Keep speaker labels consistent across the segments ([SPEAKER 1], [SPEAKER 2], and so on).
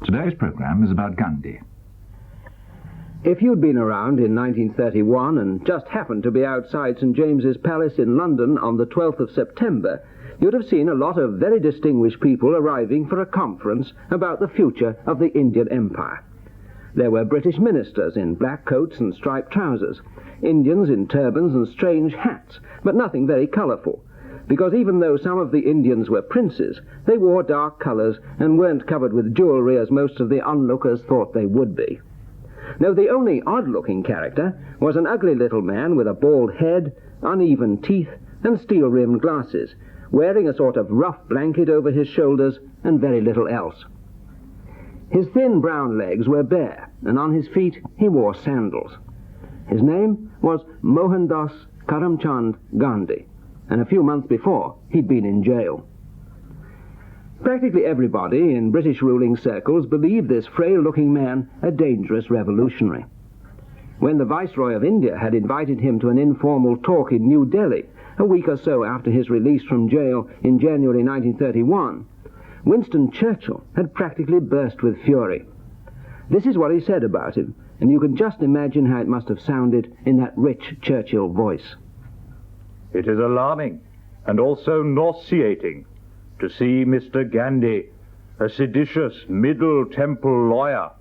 [SPEAKER 1] Today's programme is about Gandhi.
[SPEAKER 2] If you'd been around in 1931 and just happened to be outside St James's Palace in London on the 12th of September, you'd have seen a lot of very distinguished people arriving for a conference about the future of the Indian Empire. There were British ministers in black coats and striped trousers, Indians in turbans and strange hats, but nothing very colourful, because even though some of the Indians were princes, they wore dark colours and weren't covered with jewellery as most of the onlookers thought they would be. No, the only odd-looking character was an ugly little man with a bald head, uneven teeth, and steel-rimmed glasses, wearing a sort of rough blanket over his shoulders and very little else. His thin brown legs were bare, and on his feet he wore sandals. His name was Mohandas Karamchand Gandhi, and a few months before he'd been in jail. Practically everybody in British ruling circles believed this frail-looking man a dangerous revolutionary. When the Viceroy of India had invited him to an informal talk in New Delhi, a week or so after his release from jail in January 1931, Winston Churchill had practically burst with fury. This is what he said about him, and you can just imagine how it must have sounded in that rich Churchill voice.
[SPEAKER 3] It is alarming and also nauseating to see Mr. Gandhi, a seditious Middle Temple lawyer,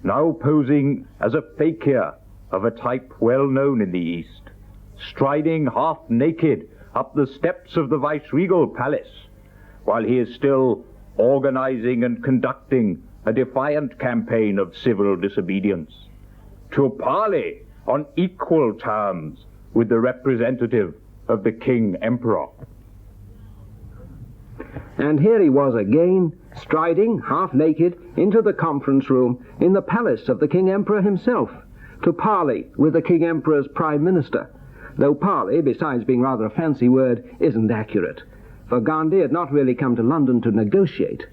[SPEAKER 3] now posing as a fakir of a type well known in the East, striding half naked up the steps of the Viceregal Palace, while he is still organizing and conducting a defiant campaign of civil disobedience, to parley on equal terms with the representative of the King Emperor.
[SPEAKER 2] And here he was again, striding, half naked, into the conference room in the palace of the King Emperor himself, to parley with the King Emperor's Prime Minister, though parley, besides being rather a fancy word, isn't accurate, for Gandhi had not really come to London to negotiate.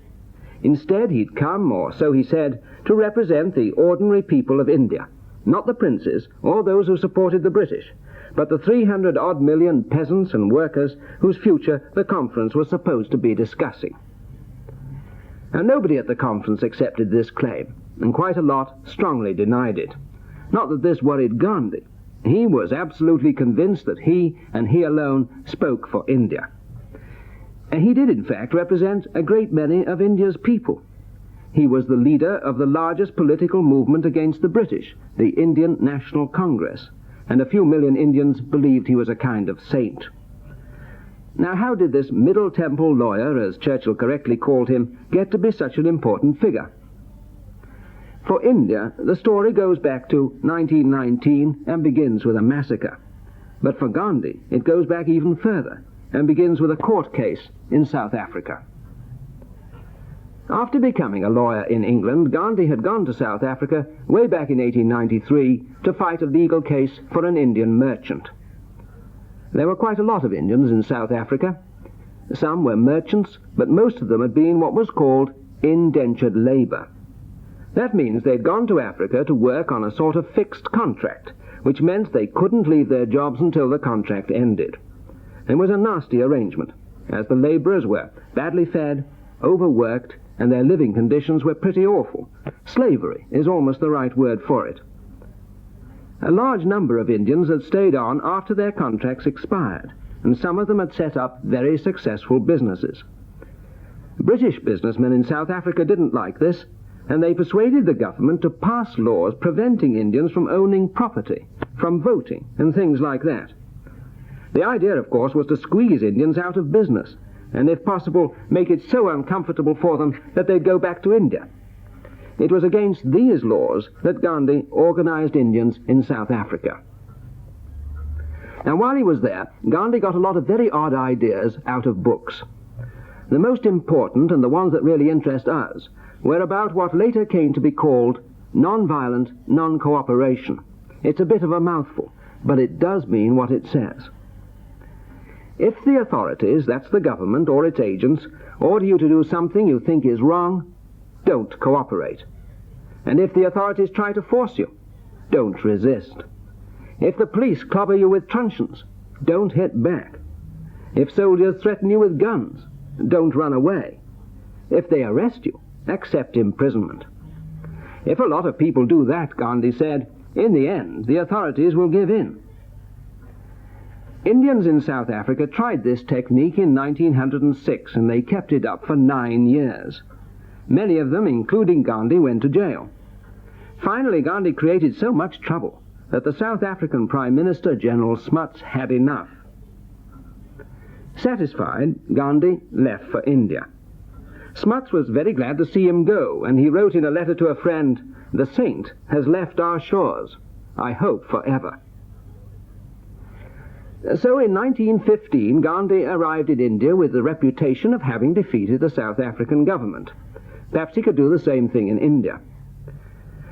[SPEAKER 2] Instead, he'd come, or so he said, to represent the ordinary people of India, not the princes or those who supported the British, but the 300-odd million peasants and workers whose future the conference was supposed to be discussing. And nobody at the conference accepted this claim, and quite a lot strongly denied it. Not that this worried Gandhi. He was absolutely convinced that he, and he alone, spoke for India. And he did, in fact, represent a great many of India's people. He was the leader of the largest political movement against the British, the Indian National Congress, and a few million Indians believed he was a kind of saint. Now, how did this Middle Temple lawyer, as Churchill correctly called him, get to be such an important figure? For India, the story goes back to 1919 and begins with a massacre. But for Gandhi, it goes back even further and begins with a court case in South Africa. After becoming a lawyer in England, Gandhi had gone to South Africa way back in 1893 to fight a legal case for an Indian merchant. There were quite a lot of Indians in South Africa. Some were merchants, but most of them had been what was called indentured labour. That means they'd gone to Africa to work on a sort of fixed contract, which meant they couldn't leave their jobs until the contract ended. It was a nasty arrangement, as the labourers were badly fed, overworked, and their living conditions were pretty awful. Slavery is almost the right word for it. A large number of Indians had stayed on after their contracts expired, and some of them had set up very successful businesses. British businessmen in South Africa didn't like this, and they persuaded the government to pass laws preventing Indians from owning property, from voting, and things like that. The idea, of course, was to squeeze Indians out of business, and if possible, make it so uncomfortable for them that they'd go back to India. It was against these laws that Gandhi organized Indians in South Africa. Now, while he was there, Gandhi got a lot of very odd ideas out of books. The most important, and the ones that really interest us, were about what later came to be called non-violent non-cooperation. It's a bit of a mouthful, but it does mean what it says. If the authorities, that's the government or its agents, order you to do something you think is wrong, don't cooperate. And if the authorities try to force you, don't resist. If the police clobber you with truncheons, don't hit back. If soldiers threaten you with guns, don't run away. If they arrest you, accept imprisonment. If a lot of people do that, Gandhi said, in the end, the authorities will give in. Indians in South Africa tried this technique in 1906, and they kept it up for 9 years. Many of them, including Gandhi, went to jail. Finally, Gandhi created so much trouble that the South African Prime Minister, General Smuts, had enough. Satisfied, Gandhi left for India. Smuts was very glad to see him go, and he wrote in a letter to a friend, "The saint has left our shores, I hope forever." So in 1915, Gandhi arrived in India with the reputation of having defeated the South African government. Perhaps he could do the same thing in India.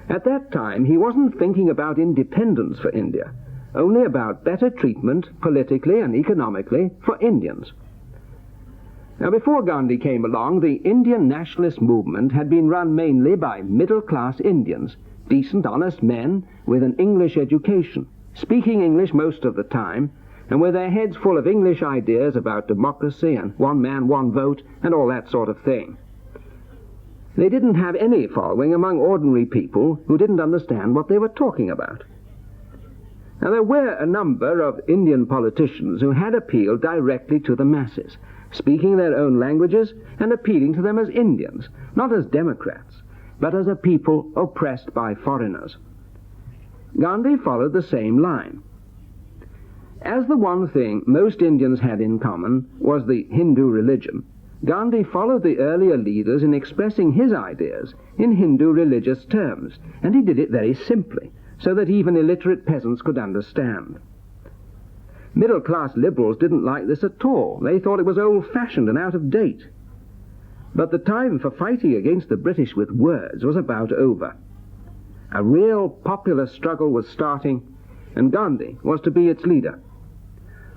[SPEAKER 2] At that time, he wasn't thinking about independence for India, only about better treatment, politically and economically, for Indians. Now, before Gandhi came along, the Indian nationalist movement had been run mainly by middle-class Indians, decent, honest men with an English education, speaking English most of the time, and with their heads full of English ideas about democracy and one man, one vote, and all that sort of thing. They didn't have any following among ordinary people who didn't understand what they were talking about. Now, there were a number of Indian politicians who had appealed directly to the masses, speaking their own languages and appealing to them as Indians, not as Democrats, but as a people oppressed by foreigners. Gandhi followed the same line. As the one thing most Indians had in common was the Hindu religion, Gandhi followed the earlier leaders in expressing his ideas in Hindu religious terms, and he did it very simply, so that even illiterate peasants could understand. Middle-class liberals didn't like this at all. They thought it was old-fashioned and out of date. But the time for fighting against the British with words was about over. A real popular struggle was starting, and Gandhi was to be its leader.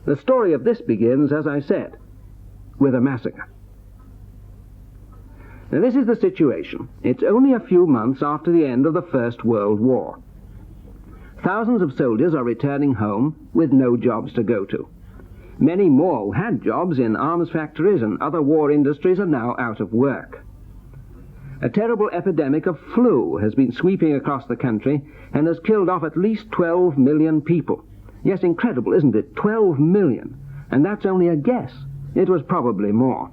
[SPEAKER 2] The story of this begins, as I said, with a massacre. Now, this is the situation. It's only a few months after the end of the First World War. Thousands of soldiers are returning home with no jobs to go to. Many more who had jobs in arms factories and other war industries are now out of work. A terrible epidemic of flu has been sweeping across the country and has killed off at least 12 million people. Yes, incredible, isn't it? 12 million. And that's only a guess. It was probably more.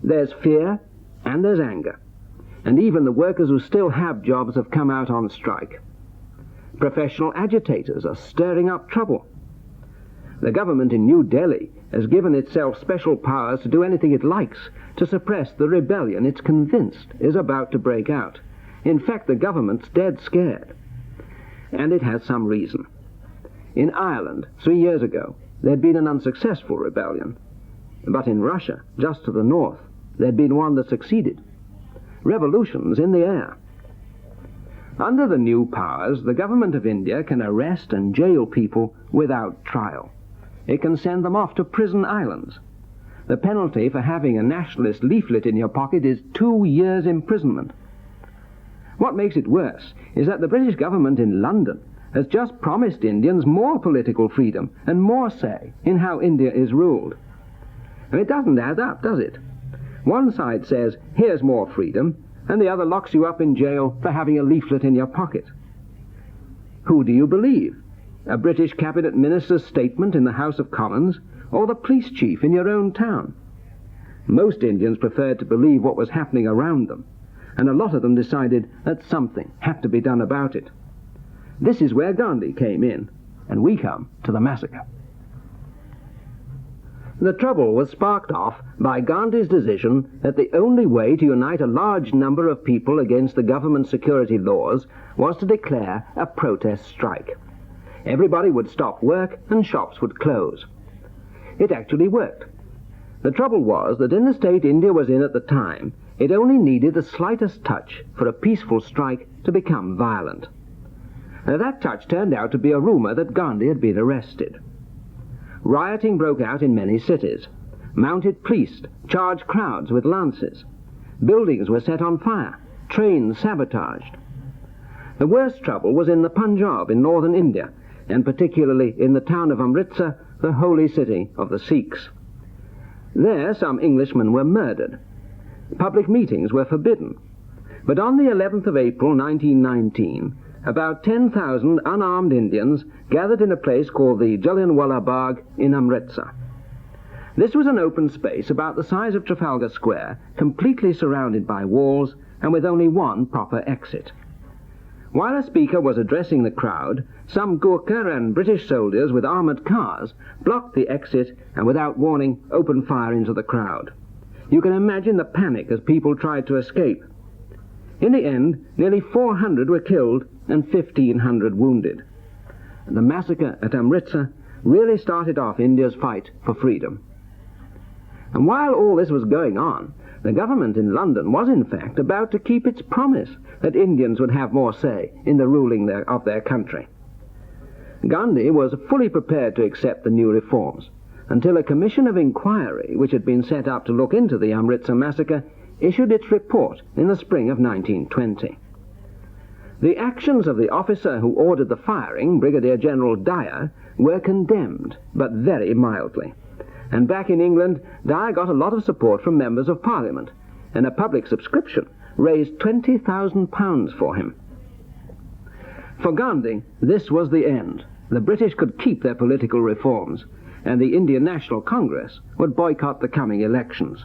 [SPEAKER 2] There's fear and there's anger. And even the workers who still have jobs have come out on strike. Professional agitators are stirring up trouble. The government in New Delhi has given itself special powers to do anything it likes to suppress the rebellion it's convinced is about to break out. In fact, the government's dead scared. And it has some reason. In Ireland, 3 years ago, there'd been an unsuccessful rebellion. But in Russia, just to the north, there'd been one that succeeded. Revolution's in the air. Under the new powers, the government of India can arrest and jail people without trial. It can send them off to prison islands. The penalty for having a nationalist leaflet in your pocket is 2 years' imprisonment. What makes it worse is that the British government in London has just promised Indians more political freedom and more say in how India is ruled. And it doesn't add up, does it? One side says, here's more freedom, and the other locks you up in jail for having a leaflet in your pocket. Who do you believe? A British cabinet minister's statement in the House of Commons, or the police chief in your own town? Most Indians preferred to believe what was happening around them, and a lot of them decided that something had to be done about it. This is where Gandhi came in, and we come to the massacre. The trouble was sparked off by Gandhi's decision that the only way to unite a large number of people against the government security laws was to declare a protest strike. Everybody would stop work and shops would close. It actually worked. The trouble was that in the state India was in at the time, it only needed the slightest touch for a peaceful strike to become violent. Now, that touch turned out to be a rumor that Gandhi had been arrested. Rioting broke out in many cities. Mounted police charged crowds with lances. Buildings were set on fire. Trains sabotaged. The worst trouble was in the Punjab in northern India, and particularly in the town of Amritsar, the holy city of the Sikhs. There, some Englishmen were murdered. Public meetings were forbidden. But on the 11th of April 1919, about 10,000 unarmed Indians gathered in a place called the Jallianwala Bagh in Amritsar. This was an open space about the size of Trafalgar Square, completely surrounded by walls and with only one proper exit. While a speaker was addressing the crowd, some Gurkha and British soldiers with armoured cars blocked the exit and without warning opened fire into the crowd. You can imagine the panic as people tried to escape. In the end, nearly 400 were killed and 1,500 wounded. The massacre at Amritsar really started off India's fight for freedom. And while all this was going on, the government in London was in fact about to keep its promise that Indians would have more say in the ruling of their country. Gandhi was fully prepared to accept the new reforms, until a commission of inquiry, which had been set up to look into the Amritsar Massacre, issued its report in the spring of 1920. The actions of the officer who ordered the firing, Brigadier General Dyer, were condemned, but very mildly. And back in England, Dyer got a lot of support from members of Parliament, and a public subscription raised £20,000 for him. For Gandhi, this was the end. The British could keep their political reforms, and the Indian National Congress would boycott the coming elections.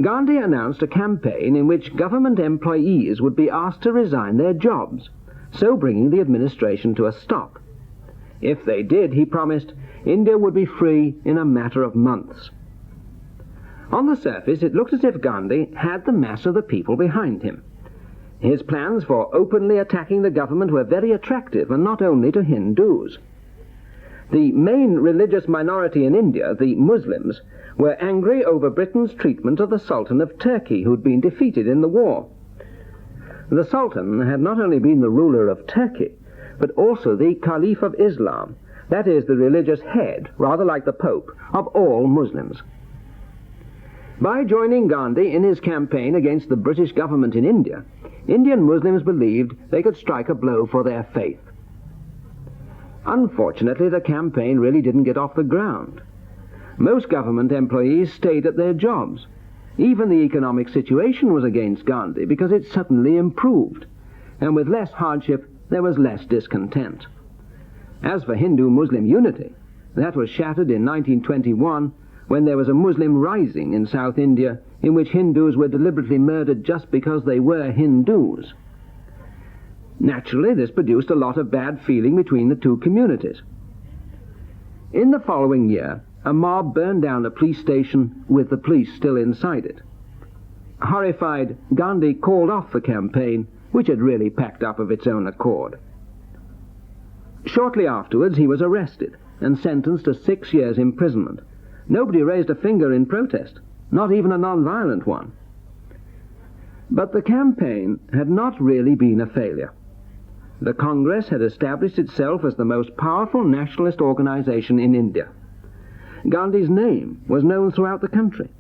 [SPEAKER 2] Gandhi announced a campaign in which government employees would be asked to resign their jobs, so bringing the administration to a stop. If they did, he promised, India would be free in a matter of months. On the surface, it looked as if Gandhi had the mass of the people behind him. His plans for openly attacking the government were very attractive, and not only to Hindus. The main religious minority in India, the Muslims, were angry over Britain's treatment of the Sultan of Turkey, who'd been defeated in the war. The Sultan had not only been the ruler of Turkey, but also the Caliph of Islam, that is, the religious head, rather like the Pope, of all Muslims. By joining Gandhi in his campaign against the British government in India, Indian Muslims believed they could strike a blow for their faith. Unfortunately, the campaign really didn't get off the ground. Most government employees stayed at their jobs. Even the economic situation was against Gandhi because it suddenly improved, and with less hardship there was less discontent. As for Hindu-Muslim unity, that was shattered in 1921 when there was a Muslim rising in South India in which Hindus were deliberately murdered just because they were Hindus. Naturally, this produced a lot of bad feeling between the two communities. In the following year, a mob burned down a police station with the police still inside it. Horrified, Gandhi called off the campaign, which had really packed up of its own accord. Shortly afterwards, he was arrested and sentenced to 6 years' imprisonment. Nobody raised a finger in protest, not even a non-violent one. But the campaign had not really been a failure. The Congress had established itself as the most powerful nationalist organization in India. Gandhi's name was known throughout the country.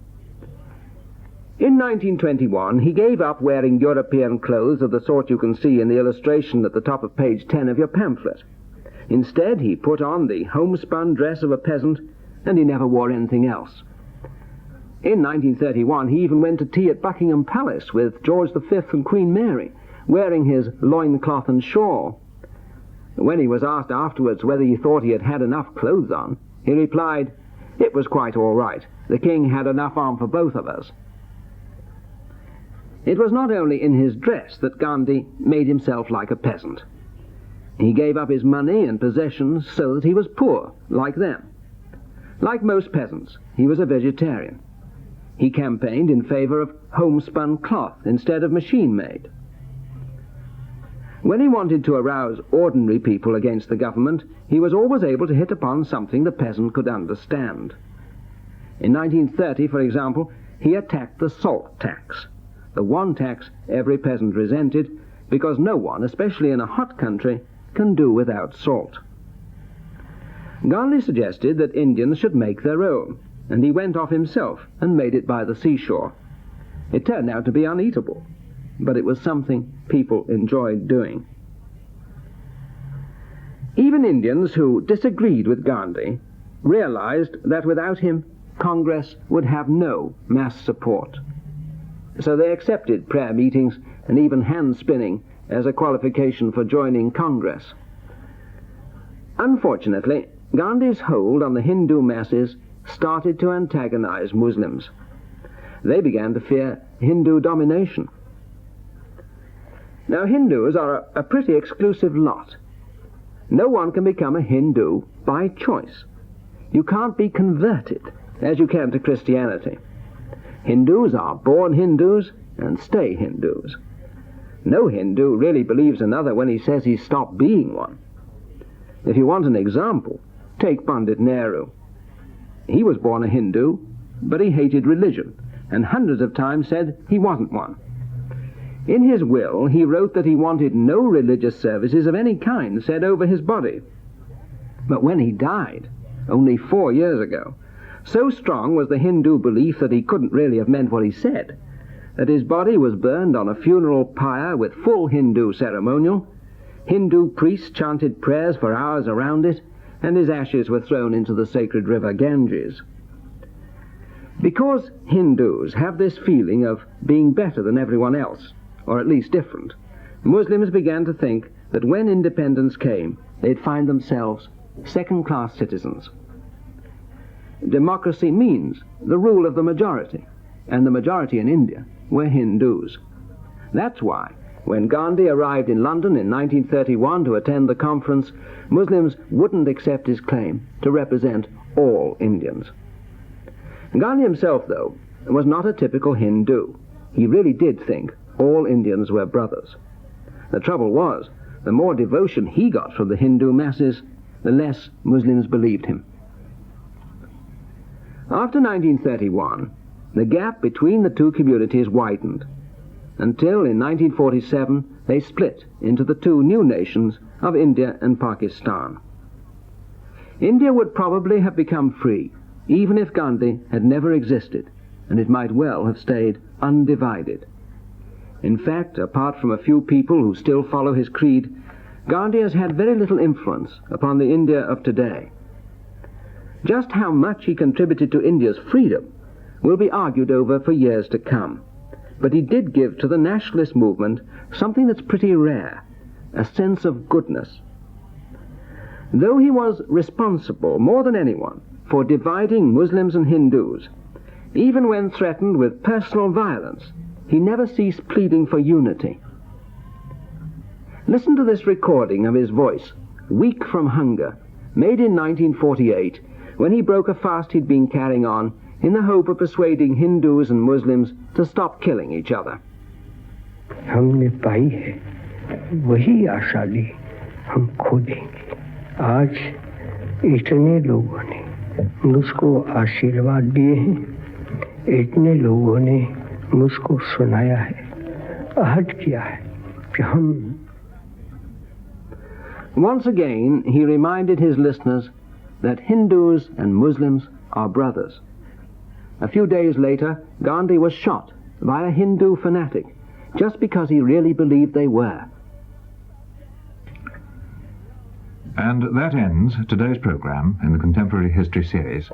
[SPEAKER 2] In 1921, he gave up wearing European clothes of the sort you can see in the illustration at the top of page 10 of your pamphlet. Instead, he put on the homespun dress of a peasant, and he never wore anything else. In 1931, he even went to tea at Buckingham Palace with George V and Queen Mary, wearing his loincloth and shawl. When he was asked afterwards whether he thought he had had enough clothes on, he replied, "It was quite all right. The king had enough on for both of us." It was not only in his dress that Gandhi made himself like a peasant. He gave up his money and possessions so that he was poor, like them. Like most peasants, he was a vegetarian. He campaigned in favor of homespun cloth instead of machine-made. When he wanted to arouse ordinary people against the government, he was always able to hit upon something the peasant could understand. In 1930, for example, he attacked the salt tax, the one tax every peasant resented, because no one, especially in a hot country, can do without salt. Gandhi suggested that Indians should make their own, and he went off himself and made it by the seashore. It turned out to be uneatable, but it was something people enjoyed doing. Even Indians who disagreed with Gandhi realized that without him, Congress would have no mass support. so they accepted prayer meetings and even hand-spinning as a qualification for joining Congress. Unfortunately, Gandhi's hold on the Hindu masses started to antagonize Muslims. They began to fear Hindu domination. Now, Hindus are a pretty exclusive lot. No one can become a Hindu by choice. You can't be converted as you can to Christianity. Hindus are born Hindus and stay Hindus. No Hindu really believes another when he says he's stopped being one. If you want an example, take Pandit Nehru. He was born a Hindu, but he hated religion, and hundreds of times said he wasn't one. In his will, he wrote that he wanted no religious services of any kind said over his body. But when he died, only 4 years ago, so strong was the Hindu belief that he couldn't really have meant what he said, that his body was burned on a funeral pyre with full Hindu ceremonial. Hindu priests chanted prayers for hours around it, and his ashes were thrown into the sacred river Ganges. Because Hindus have this feeling of being better than everyone else, or at least different, Muslims began to think that when independence came, they'd find themselves second-class citizens. Democracy means the rule of the majority, and the majority in India were Hindus. That's why, when Gandhi arrived in London in 1931 to attend the conference, Muslims wouldn't accept his claim to represent all Indians. Gandhi himself, though, was not a typical Hindu. He really did think all Indians were brothers. The trouble was, the more devotion he got from the Hindu masses, the less Muslims believed him. After 1931, the gap between the two communities widened, until in 1947 they split into the two new nations of India and Pakistan. India would probably have become free, even if Gandhi had never existed, and it might well have stayed undivided. In fact, apart from a few people who still follow his creed, Gandhi has had very little influence upon the India of today. Just how much he contributed to India's freedom will be argued over for years to come, but he did give to the nationalist movement something that's pretty rare, a sense of goodness. Though he was responsible, more than anyone, for dividing Muslims and Hindus, even when threatened with personal violence, he never ceased pleading for unity. Listen to this recording of his voice, weak from hunger, made in 1948, when he broke a fast he'd been carrying on in the hope of persuading Hindus and Muslims to stop killing each other.
[SPEAKER 4] हमने पाई है वही आज़ादी हम खो देंगे। आज इतने लोगों ने मुझको आशीर्वाद दिए हैं, इतने लोगों ने मुझको सुनाया है, अहद किया है कि हम.
[SPEAKER 2] Once again, he reminded his listeners that Hindus and Muslims are brothers. A few days later, Gandhi was shot by a Hindu fanatic just because he really believed they were.
[SPEAKER 1] And that ends today's programme in the Contemporary History series.